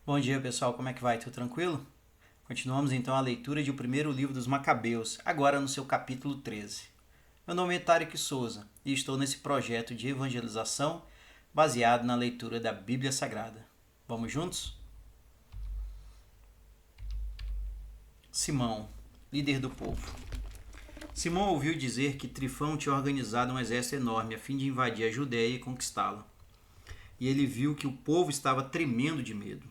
Bom dia, pessoal. Como é que vai? Tudo tranquilo? Continuamos então a leitura de o primeiro livro dos Macabeus, agora no seu capítulo 13. Meu nome é Tarek Souza e estou nesse projeto de evangelização baseado na leitura da Bíblia Sagrada. Vamos juntos? Simão, líder do povo. Simão ouviu dizer que Trifão tinha organizado um exército enorme a fim de invadir a Judéia e conquistá-la. E ele viu que o povo estava tremendo de medo.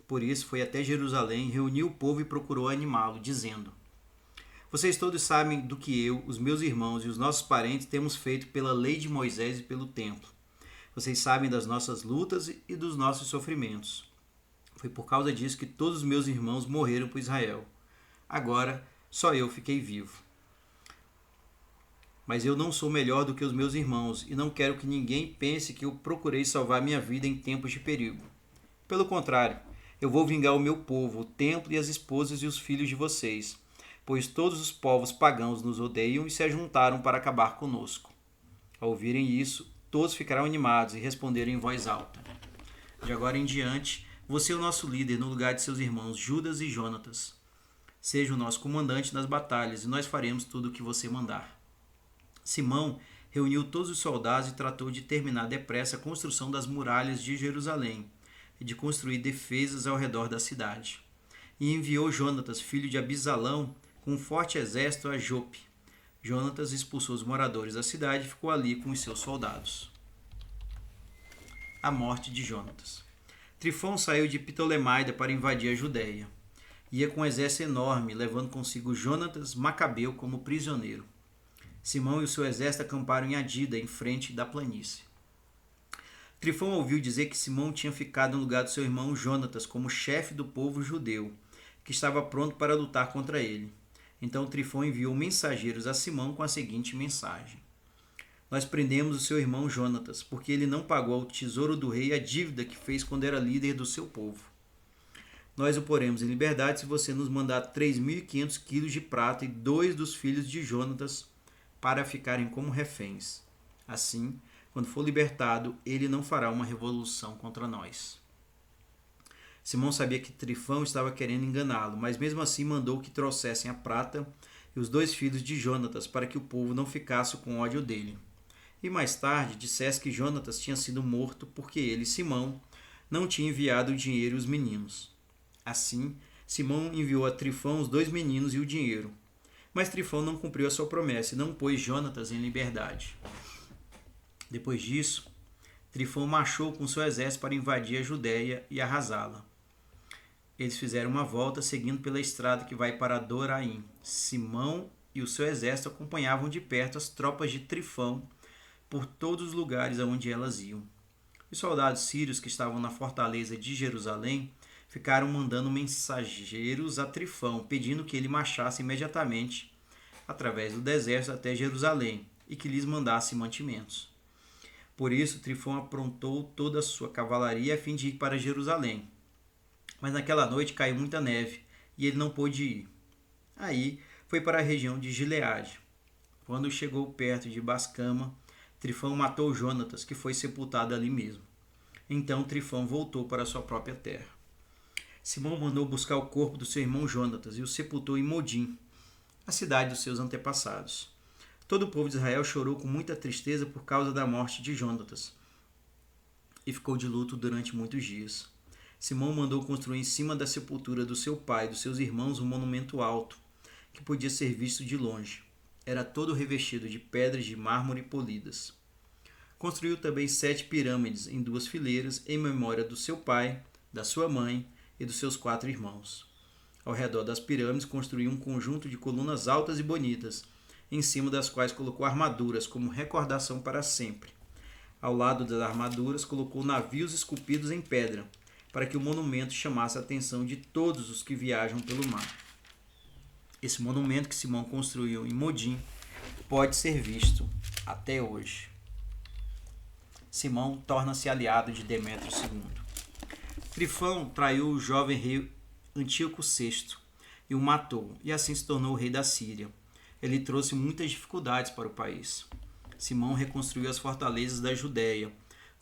Por isso foi até Jerusalém, reuniu o povo e procurou animá-lo, dizendo: Vocês todos sabem do que eu, os meus irmãos e os nossos parentes temos feito pela lei de Moisés e pelo templo. Vocês sabem das nossas lutas e dos nossos sofrimentos. Foi por causa disso que todos os meus irmãos morreram por Israel. Agora, só eu fiquei vivo. Mas eu não sou melhor do que os meus irmãos e não quero que ninguém pense que eu procurei salvar minha vida em tempos de perigo. Pelo contrário, eu vou vingar o meu povo, o templo e as esposas e os filhos de vocês, pois todos os povos pagãos nos odeiam e se ajuntaram para acabar conosco. Ao ouvirem isso, todos ficarão animados e responderam em voz alta: De agora em diante, você é o nosso líder no lugar de seus irmãos Judas e Jonatas. Seja o nosso comandante nas batalhas e nós faremos tudo o que você mandar. Simão reuniu todos os soldados e tratou de terminar depressa a construção das muralhas de Jerusalém e de construir defesas ao redor da cidade. E enviou Jonatas, filho de Abisalão, com um forte exército a Jope. Jonatas expulsou os moradores da cidade e ficou ali com os seus soldados. A morte de Jonatas. Trifão saiu de Ptolemaida para invadir a Judéia. Ia com um exército enorme, levando consigo Jonatas Macabeu como prisioneiro. Simão e o seu exército acamparam em Adida, em frente da planície. Trifão ouviu dizer que Simão tinha ficado no lugar do seu irmão Jonatas como chefe do povo judeu, que estava pronto para lutar contra ele. Então Trifão enviou mensageiros a Simão com a seguinte mensagem: Nós prendemos o seu irmão Jonatas, porque ele não pagou ao tesouro do rei a dívida que fez quando era líder do seu povo. Nós o poremos em liberdade se você nos mandar 3.500 quilos de prata e 2 dos filhos de Jonatas para ficarem como reféns. Assim, quando for libertado, ele não fará uma revolução contra nós. Simão sabia que Trifão estava querendo enganá-lo, mas mesmo assim mandou que trouxessem a prata e os 2 filhos de Jonatas para que o povo não ficasse com ódio dele. E mais tarde dissesse que Jonatas tinha sido morto porque ele, Simão, não tinha enviado o dinheiro e os meninos. Assim, Simão enviou a Trifão os 2 meninos e o dinheiro. Mas Trifão não cumpriu a sua promessa e não pôs Jonatas em liberdade. Depois disso, Trifão marchou com seu exército para invadir a Judéia e arrasá-la. Eles fizeram uma volta seguindo pela estrada que vai para Doraim. Simão e o seu exército acompanhavam de perto as tropas de Trifão por todos os lugares aonde elas iam. Os soldados sírios que estavam na fortaleza de Jerusalém ficaram mandando mensageiros a Trifão, pedindo que ele marchasse imediatamente através do deserto até Jerusalém e que lhes mandasse mantimentos. Por isso, Trifão aprontou toda a sua cavalaria a fim de ir para Jerusalém. Mas naquela noite caiu muita neve e ele não pôde ir. Aí foi para a região de Gileade. Quando chegou perto de Bascama, Trifão matou Jonatas, que foi sepultado ali mesmo. Então Trifão voltou para sua própria terra. Simão mandou buscar o corpo do seu irmão Jonatas e o sepultou em Modim, a cidade dos seus antepassados. Todo o povo de Israel chorou com muita tristeza por causa da morte de Jonatas e ficou de luto durante muitos dias. Simão mandou construir em cima da sepultura do seu pai e dos seus irmãos um monumento alto, que podia ser visto de longe. Era todo revestido de pedras de mármore polidas. Construiu também 7 pirâmides em 2 fileiras em memória do seu pai, da sua mãe e dos seus 4 irmãos. Ao redor das pirâmides construiu um conjunto de colunas altas e bonitas, em cima das quais colocou armaduras como recordação para sempre. Ao lado das armaduras colocou navios esculpidos em pedra, para que o monumento chamasse a atenção de todos os que viajam pelo mar. Esse monumento que Simão construiu em Modim pode ser visto até hoje. Simão torna-se aliado de Demétrio II. Trifão traiu o jovem rei Antíoco VI e o matou, e assim se tornou o rei da Síria. Ele trouxe muitas dificuldades para o país. Simão reconstruiu as fortalezas da Judéia,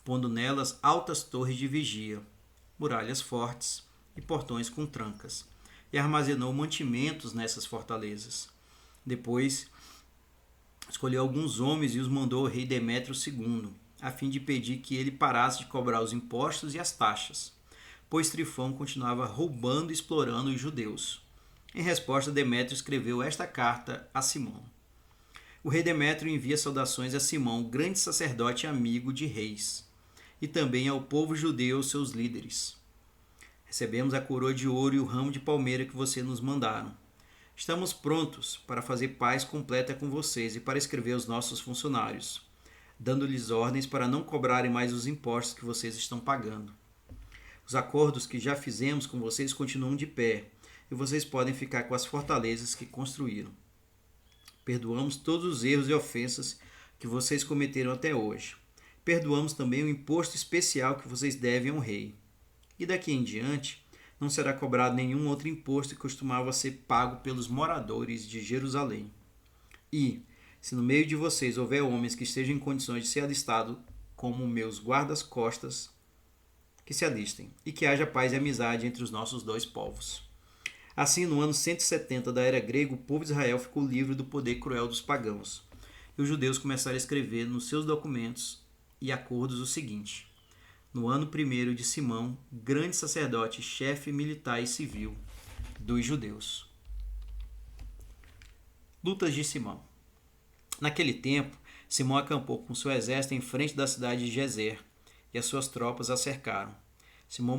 pondo nelas altas torres de vigia, muralhas fortes e portões com trancas, e armazenou mantimentos nessas fortalezas. Depois, escolheu alguns homens e os mandou ao rei Demétrio II, a fim de pedir que ele parasse de cobrar os impostos e as taxas, pois Trifão continuava roubando e explorando os judeus. Em resposta, Demétrio escreveu esta carta a Simão. O rei Demétrio envia saudações a Simão, grande sacerdote e amigo de reis, e também ao povo judeu, seus líderes. Recebemos a coroa de ouro e o ramo de palmeira que vocês nos mandaram. Estamos prontos para fazer paz completa com vocês e para escrever aos nossos funcionários, dando-lhes ordens para não cobrarem mais os impostos que vocês estão pagando. Os acordos que já fizemos com vocês continuam de pé, e vocês podem ficar com as fortalezas que construíram. Perdoamos todos os erros e ofensas que vocês cometeram até hoje. Perdoamos também o imposto especial que vocês devem ao rei. E daqui em diante, não será cobrado nenhum outro imposto que costumava ser pago pelos moradores de Jerusalém. E, se no meio de vocês houver homens que estejam em condições de ser alistados como meus guardas-costas, que se alistem, e que haja paz e amizade entre os nossos dois povos. Assim, no ano 170 da era grega, o povo de Israel ficou livre do poder cruel dos pagãos. E os judeus começaram a escrever nos seus documentos e acordos o seguinte: no ano 1º de Simão, grande sacerdote, chefe militar e civil dos judeus. Lutas de Simão. Naquele tempo, Simão acampou com seu exército em frente da cidade de Gezer, e as suas tropas a cercaram. Simão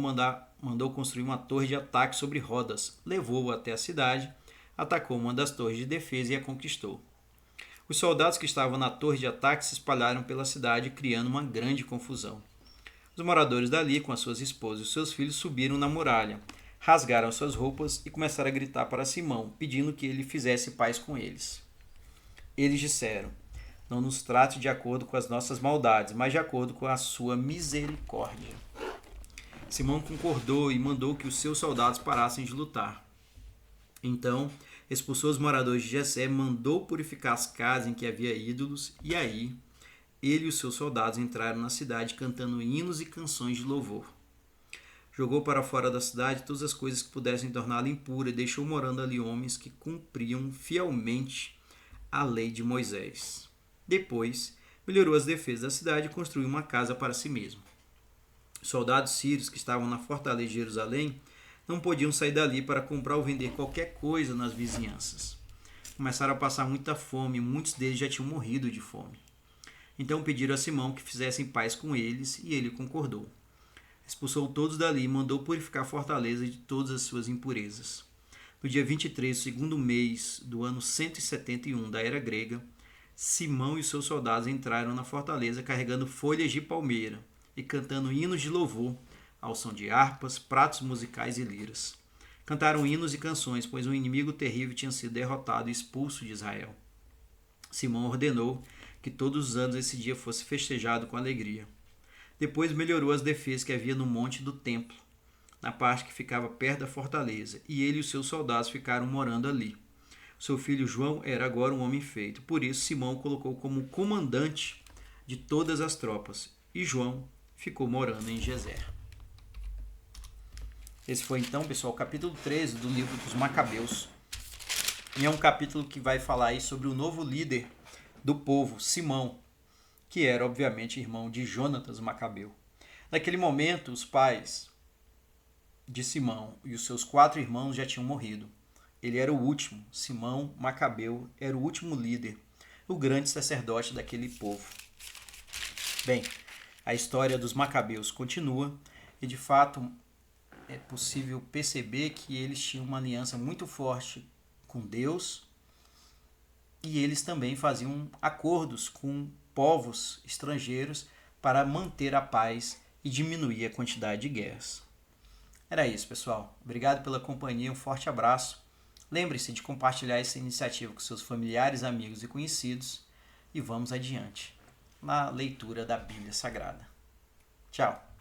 mandou construir uma torre de ataque sobre rodas, levou-o até a cidade, atacou uma das torres de defesa e a conquistou. Os soldados que estavam na torre de ataque se espalharam pela cidade, criando uma grande confusão. Os moradores dali, com as suas esposas e seus filhos, subiram na muralha, rasgaram suas roupas e começaram a gritar para Simão, pedindo que ele fizesse paz com eles. Eles disseram: não nos trate de acordo com as nossas maldades, mas de acordo com a sua misericórdia. Simão concordou e mandou que os seus soldados parassem de lutar. Então, expulsou os moradores de Gezer, mandou purificar as casas em que havia ídolos, e aí ele e os seus soldados entraram na cidade cantando hinos e canções de louvor. Jogou para fora da cidade todas as coisas que pudessem torná-la impura e deixou morando ali homens que cumpriam fielmente a lei de Moisés. Depois, melhorou as defesas da cidade e construiu uma casa para si mesmo. Os soldados sírios que estavam na fortaleza de Jerusalém não podiam sair dali para comprar ou vender qualquer coisa nas vizinhanças. Começaram a passar muita fome e muitos deles já tinham morrido de fome. Então pediram a Simão que fizessem paz com eles e ele concordou. Expulsou todos dali e mandou purificar a fortaleza de todas as suas impurezas. No dia 23, segundo mês do ano 171 da era grega, Simão e seus soldados entraram na fortaleza carregando folhas de palmeira e cantando hinos de louvor ao som de harpas, pratos musicais e liras. Cantaram hinos e canções, pois um inimigo terrível tinha sido derrotado e expulso de Israel. Simão ordenou que todos os anos esse dia fosse festejado com alegria. Depois melhorou as defesas que havia no monte do templo, na parte que ficava perto da fortaleza, e ele e os seus soldados ficaram morando ali. Seu filho João era agora um homem feito, por isso Simão o colocou como comandante de todas as tropas, e João ficou morando em Gezer. Esse foi então, pessoal, o capítulo 13 do livro dos Macabeus. E é um capítulo que vai falar aí sobre o novo líder do povo, Simão, que era, obviamente, irmão de Jonatas Macabeu. Naquele momento, os pais de Simão e os seus 4 irmãos já tinham morrido. Ele era o último. Simão Macabeu era o último líder, o grande sacerdote daquele povo. Bem, a história dos Macabeus continua e, de fato, é possível perceber que eles tinham uma aliança muito forte com Deus e eles também faziam acordos com povos estrangeiros para manter a paz e diminuir a quantidade de guerras. Era isso, pessoal. Obrigado pela companhia, um forte abraço. Lembre-se de compartilhar essa iniciativa com seus familiares, amigos e conhecidos e vamos adiante na leitura da Bíblia Sagrada. Tchau!